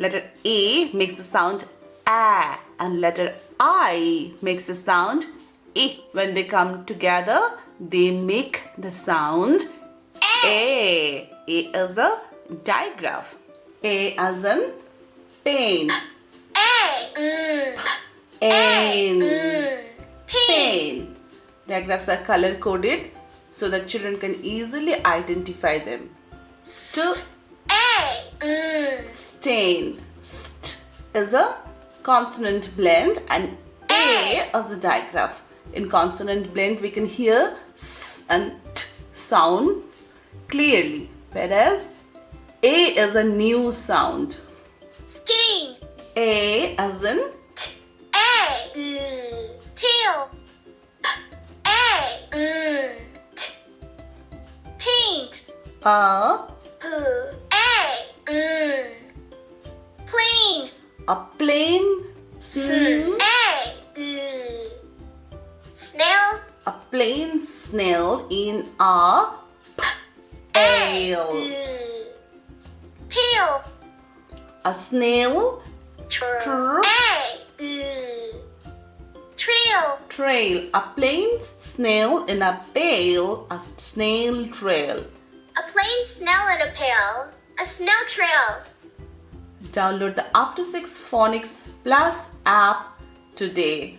Letter A makes the sound A, and letter I makes the sound I. When they come together, they make the sound A. A is a digraph. A as in pain. Pain. Pain. Digraphs are color coded so that children can easily identify them. Stain. St is a consonant blend and A is a digraph. In consonant blend, we can hear S and T sounds clearly, whereas A is a new sound. Skin. A as in Tail. Paint. Plane. a plane. Snail. A plain snail in a pail. Pail. A snail Trail. trail. A plain snail in a pail. A snail trail. A plain snail in a pail. A snail trail. Download the UptoSix Phonics PLUS app today.